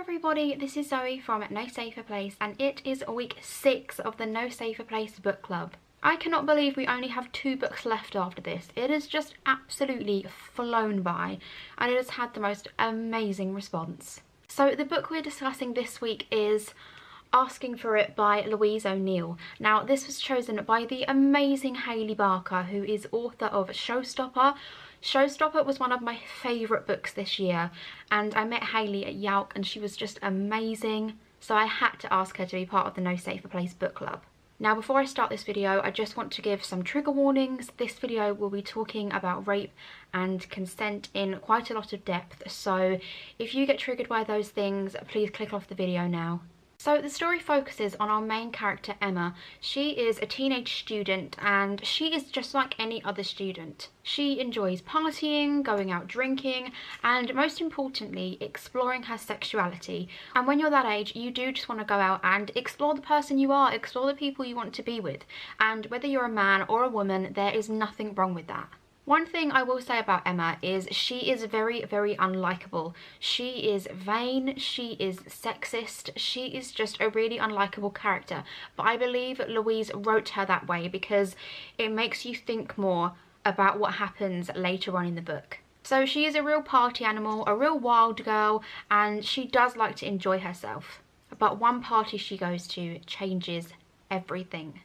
everybody, this is Zoe from No Safer Place and it is week 6 of the No Safer Place book club. I cannot believe we only have 2 books left after this. It has just absolutely flown by and it has had the most amazing response. So the book we're discussing this week is Asking for It by Louise O'Neill. Now this was chosen by the amazing Hayley Barker, who is author of Showstopper. Showstopper was one of my favourite books this year and I met Hayley at Yalk and she was just amazing, so I had to ask her to be part of the No Safer Place book club. Now before I start this video, I just want to give some trigger warnings. This video will be talking about rape and consent in quite a lot of depth, so if you get triggered by those things, please click off the video now. So the story focuses on our main character Emma. She is a teenage student and she is just like any other student. She enjoys partying, going out drinking, and most importantly, exploring her sexuality. And when you're that age, you do just want to go out and explore the person you are, explore the people you want to be with. And whether you're a man or a woman, there is nothing wrong with that. One thing I will say about Emma is she is very, very unlikable. She is vain, she is sexist, she is just a really unlikable character. But I believe Louise wrote her that way because it makes you think more about what happens later on in the book. So she is a real party animal, a real wild girl, and she does like to enjoy herself. But one party she goes to changes everything.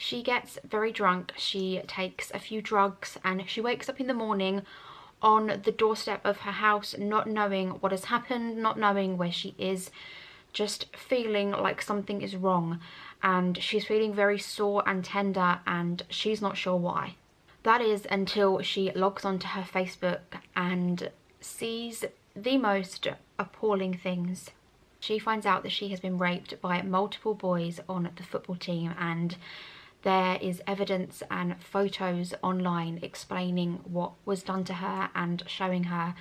She gets very drunk, she takes a few drugs, and she wakes up in the morning on the doorstep of her house not knowing what has happened, not knowing where she is, just feeling like something is wrong, and she's feeling very sore and tender and she's not sure why. That is until she logs onto her Facebook and sees the most appalling things. She finds out that she has been raped by multiple boys on the football team, and there is evidence and photos online explaining what was done to her and showing her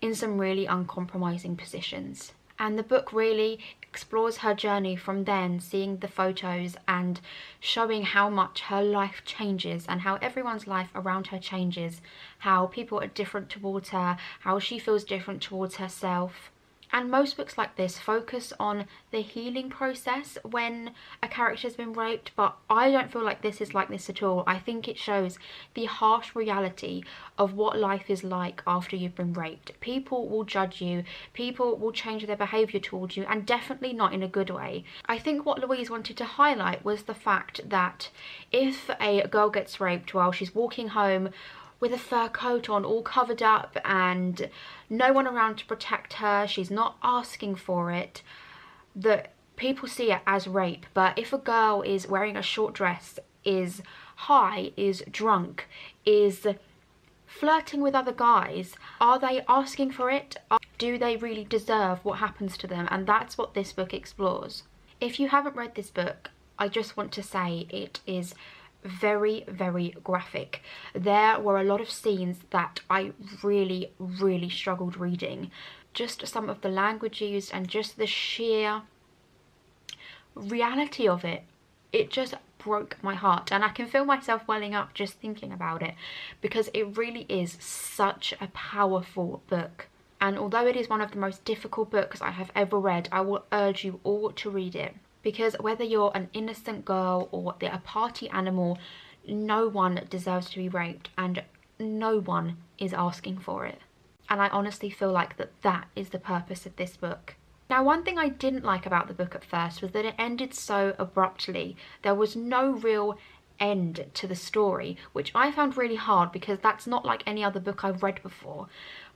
in some really uncompromising positions. And the book really explores her journey from then, seeing the photos and showing how much her life changes and how everyone's life around her changes, how people are different towards her, how she feels different towards herself. And most books like this focus on the healing process when a character has been raped, but I don't feel like this is like this at all. I think it shows the harsh reality of what life is like after you've been raped. People will judge you, people will change their behaviour towards you, and definitely not in a good way. I think what Louise wanted to highlight was the fact that if a girl gets raped while she's walking home with a fur coat on, all covered up, and no one around to protect her, she's not asking for it, that people see it as rape. But if a girl is wearing a short dress, is high, is drunk, is flirting with other guys, are they asking for it? Do they really deserve what happens to them? And that's what this book explores. If you haven't read this book, I just want to say it is very, very graphic. There were a lot of scenes that I really, really struggled reading. Just some of the language used and just the sheer reality of it. It just broke my heart, and I can feel myself welling up just thinking about it because it really is such a powerful book. And although it is one of the most difficult books I have ever read, I will urge you all to read it. Because whether you're an innocent girl or a party animal, no one deserves to be raped and no one is asking for it. And I honestly feel like that is the purpose of this book. Now, one thing I didn't like about the book at first was that it ended so abruptly. There was no real end to the story, which I found really hard because that's not like any other book I've read before.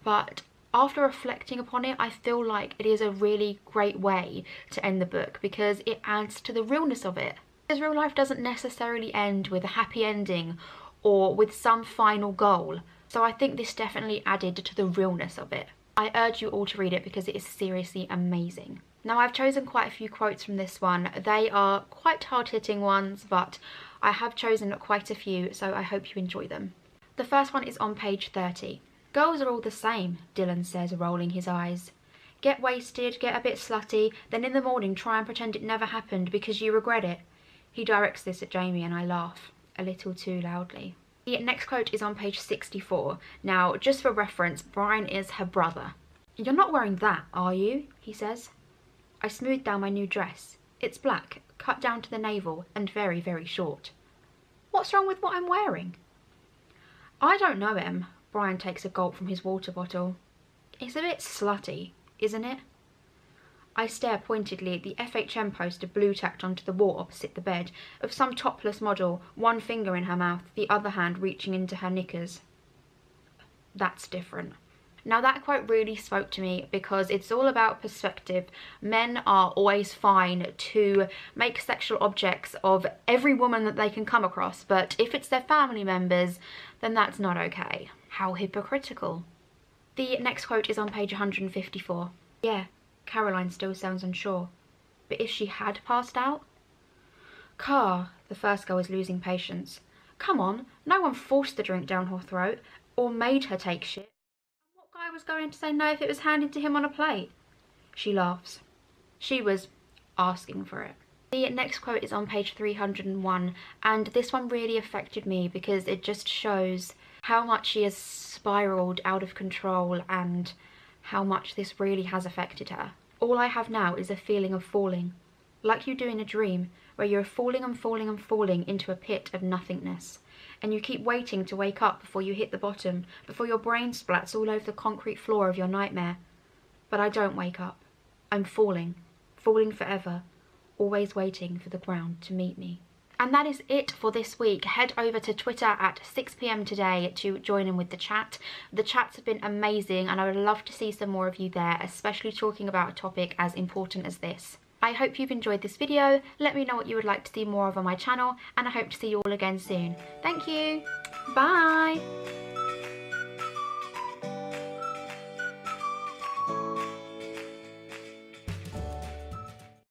But after reflecting upon it, I feel like it is a really great way to end the book because it adds to the realness of it. Because real life doesn't necessarily end with a happy ending or with some final goal. So I think this definitely added to the realness of it. I urge you all to read it because it is seriously amazing. Now, I've chosen quite a few quotes from this one. They are quite hard-hitting ones, but I have chosen quite a few, so I hope you enjoy them. The first one is on page 30. "Girls are all the same," Dylan says, rolling his eyes. "Get wasted, get a bit slutty, then in the morning try and pretend it never happened because you regret it." He directs this at Jamie and I laugh, a little too loudly. The next quote is on page 64. Now, just for reference, Brian is her brother. "You're not wearing that, are you?" he says. I smoothed down my new dress. It's black, cut down to the navel, and very, very short. What's wrong with what I'm wearing? I don't know, Em. Brian takes a gulp from his water bottle. It's a bit slutty, isn't it? I stare pointedly at the FHM poster blue tacked onto the wall opposite the bed, of some topless model, one finger in her mouth, the other hand reaching into her knickers. That's different. Now that quote really spoke to me because it's all about perspective. Men are always fine to make sexual objects of every woman that they can come across, but if it's their family members, then that's not okay. How hypocritical. The next quote is on page 154. Yeah, Caroline still sounds unsure. But if she had passed out? Car, the first girl is losing patience. Come on, no one forced the drink down her throat or made her take shit. What guy was going to say no if it was handed to him on a plate? She laughs. She was asking for it. The next quote is on page 301, and this one really affected me because it just shows how much she has spiraled out of control and how much this really has affected her. All I have now is a feeling of falling, like you do in a dream, where you're falling and falling and falling into a pit of nothingness, and you keep waiting to wake up before you hit the bottom, before your brain splats all over the concrete floor of your nightmare. But I don't wake up. I'm falling, falling forever, always waiting for the ground to meet me. And that is it for this week. Head over to Twitter at 6 PM today to join in with the chat. The chats have been amazing and I would love to see some more of you there, especially talking about a topic as important as this. I hope you've enjoyed this video. Let me know what you would like to see more of on my channel, and I hope to see you all again soon. Thank you. Bye.